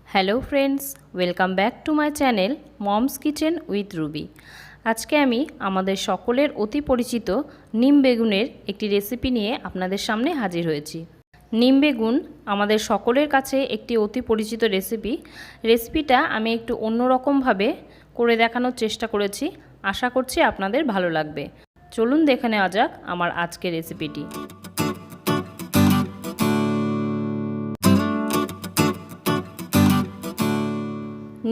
Hello friends, welcome back to my channel moms kitchen with Ruby. আজকে আমি আমাদের সকলের অতি পরিচিত নিম বেগুনের একটি রেসিপি নিয়ে আপনাদের সামনে হাজির হয়েছি। নিম বেগুন আমাদের সকলের কাছে একটি অতি পরিচিত রেসিপিটা আমি একটু অন্যরকমভাবে করে দেখানোর চেষ্টা করেছি। আশা করছি আপনাদের ভালো লাগবে। চলুন দেখে নেওয়া যাক আমার আজকের রেসিপিটি।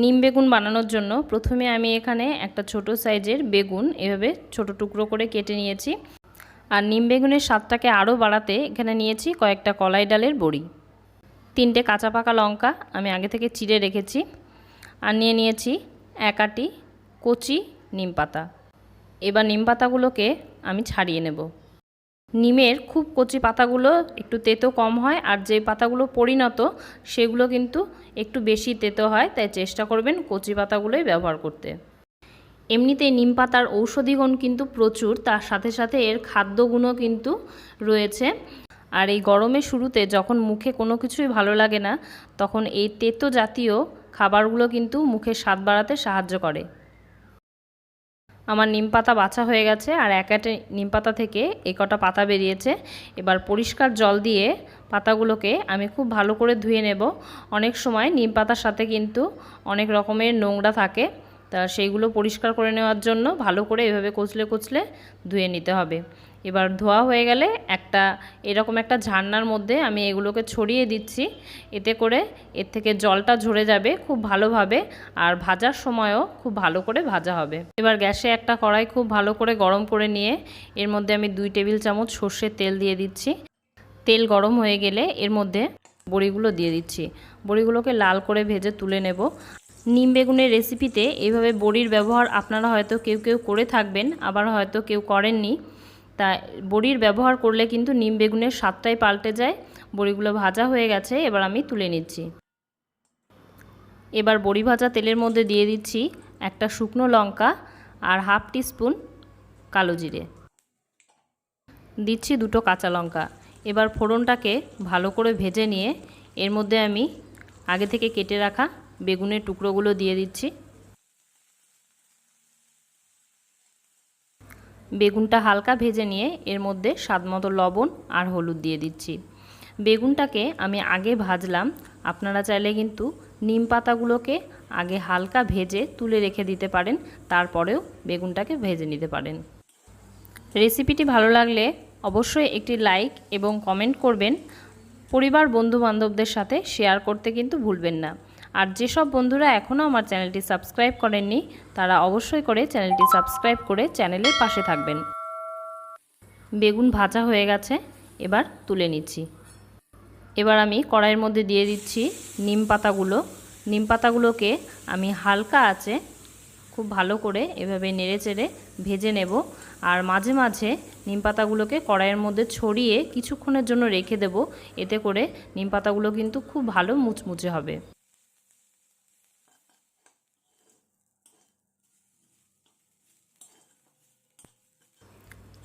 নিম বেগুন বানানোর জন্য প্রথমে আমি এখানে একটা ছোট সাইজের বেগুন এভাবে ছোট টুকরো করে কেটে নিয়েছি। আর নিম বেগুনের স্বাদটাকে আরও বাড়াতে এখানে নিয়েছি কয়েকটা কলাই ডালের বড়ি, 3টে কাঁচা পাকা লঙ্কা আমি আগে থেকে চিড়ে রেখেছি, আর নিয়ে নিয়েছি 1 আঁটি কচি নিম পাতা। এবার নিম পাতাগুলোকে আমি ছাড়িয়ে নেব। নিমের খুব কচি পাতাগুলো একটু তেতো কম হয়, আর যে পাতাগুলো পরিণত সেগুলো কিন্তু একটু বেশি তেতো হয়, তাই চেষ্টা করবেন কচি পাতাগুলোই ব্যবহার করতে। এমনিতেই নিম পাতার ঔষধি গুণ কিন্তু প্রচুর, তার সাথে সাথে এর খাদ্যগুণও কিন্তু রয়েছে। আর এই গরমের শুরুতে যখন মুখে কোনো কিছুই ভালো লাগে না, তখন এই তেতো জাতীয় খাবারগুলো কিন্তু মুখে স্বাদ বাড়াতে সাহায্য করে। আমার নিম পাতা বাছা হয়ে গেছে, আর 1 আঁটি নিম পাতা থেকে এই কটা পাতা বেরিয়েছে। এবার পরিষ্কার জল দিয়ে পাতাগুলোকে আমি খুব ভালো করে ধুয়ে নেব। অনেক সময় নিম পাতার সাথে কিন্তু অনেক রকমের নোংরা থাকে, তা সেইগুলো পরিষ্কার করে নেওয়ার জন্য ভালো করে এভাবে কচলে কচলে ধুয়ে নিতে হবে। এবার ধোয়া হয়ে গেলে এরকম একটা ঝান্নার মধ্যে আমি এগুলোকে ছড়িয়ে দিচ্ছি। এতে করে এর থেকে জলটা ঝরে যাবে খুব ভালোভাবে, আর ভাজার সময়ও খুব ভালো করে ভাজা হবে। এবার গ্যাসে একটা কড়াই খুব ভালো করে গরম করে নিয়ে এর মধ্যে আমি 2 টেবিল চামচ সর্ষের তেল দিয়ে দিচ্ছি। তেল গরম হয়ে গেলে এর মধ্যে বড়িগুলো দিয়ে দিচ্ছি। বড়িগুলোকে লাল করে ভেজে তুলে নেব। নিম বেগুনের রেসিপিতে এইভাবে বড়ির ব্যবহার আপনারা হয়তো কেউ কেউ করে থাকবেন, আবার হয়তো কেউ করেননি। তা বড়ির ব্যবহার করলে কিন্তু নিম বেগুনের স্বাদটাই পাল্টে যায়। বড়িগুলো ভাজা হয়ে গেছে, এবার আমি তুলে নিচ্ছি। এবার বড়ি ভাজা তেলের মধ্যে দিয়ে দিচ্ছি একটা শুকনো লঙ্কা আর 1/2 টিস্পুন কালো জিরে, দিচ্ছি 2টো কাঁচা লঙ্কা। এবার ফোড়নটাকে ভালো করে ভেজে নিয়ে এর মধ্যে আমি আগে থেকে কেটে রাখা বেগুনের টুকরোগুলো দিয়ে দিচ্ছি। বেগুনটা হালকা ভেজে নিয়ে এর মধ্যে স্বাদমতো লবণ আর হলুদ দিয়ে দিচ্ছি। বেগুনটাকে আমি আগে ভাজলাম, আপনারা চাইলে কিন্তু নিম পাতাগুলোকে আগে হালকা ভেজে তুলে রেখে দিতে পারেন, তারপরেও বেগুনটাকে ভেজে নিতে পারেন। রেসিপিটি ভালো লাগলে অবশ্যই একটি লাইক এবং কমেন্ট করবেন। পরিবার বন্ধু বান্ধবদের সাথে শেয়ার করতে কিন্তু ভুলবেন না। আর যেসব বন্ধুরা এখনও আমার চ্যানেলটি সাবস্ক্রাইব করেননি, তারা অবশ্যই করে চ্যানেলটি সাবস্ক্রাইব করে চ্যানেলের পাশে থাকবেন। বেগুন ভাজা হয়ে গেছে, এবার তুলে নিচ্ছি। এবার আমি কড়াইয়ের মধ্যে দিয়ে দিচ্ছি নিম পাতাগুলো। নিম পাতাগুলোকে আমি হালকা আঁচে খুব ভালো করে এভাবে নেড়েচেড়ে ভেজে নেব। আর মাঝে মাঝে নিম পাতাগুলোকে কড়াইয়ের মধ্যে ছড়িয়ে কিছুক্ষণের জন্য রেখে দেব। এতে করে নিম পাতাগুলো কিন্তু খুব ভালো মুচমুচে হবে।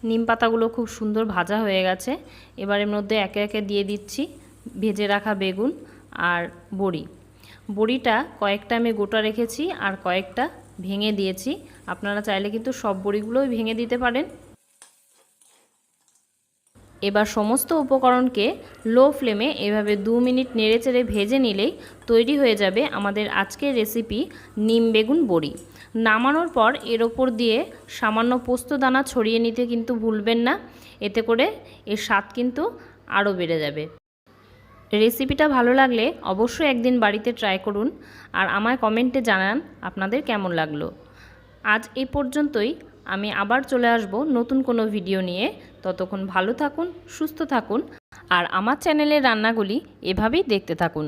নিম পাতাগুলো খুব সুন্দর ভাজা হয়ে গেছে। এবার এর মধ্যে একে একে দিয়ে দিচ্ছি ভেজে রাখা বেগুন আর বড়ি। বড়িটা কয়েকটা আমি গোটা রেখেছি আর কয়েকটা ভেঙে দিয়েছি। আপনারা চাইলে কিন্তু সব বড়িগুলোই ভেঙে দিতে পারেন। এবার সমস্ত উপকরণকে লো ফ্লেমে এভাবে 2 মিনিট নেড়েচেড়ে ভেজে নিলেই তৈরি হয়ে যাবে আমাদের আজকের রেসিপি নিম বেগুন বড়ি। নামানোর পর এর ওপর দিয়ে সামান্য পোস্তদানা ছড়িয়ে নিতে কিন্তু ভুলবেন না, এতে করে এর স্বাদ কিন্তু আরও বেড়ে যাবে। রেসিপিটা ভালো লাগলে অবশ্যই একদিন বাড়িতে ট্রাই করুন, আর আমায় কমেন্টে জানান আপনাদের কেমন লাগলো। আজ এই পর্যন্তই। আমি আবার চলে আসব নতুন কোনো ভিডিও নিয়ে। ততক্ষণ ভালো থাকুন, সুস্থ থাকুন, আর আমার চ্যানেলের রান্নাগুলি এভাবেই দেখতে থাকুন।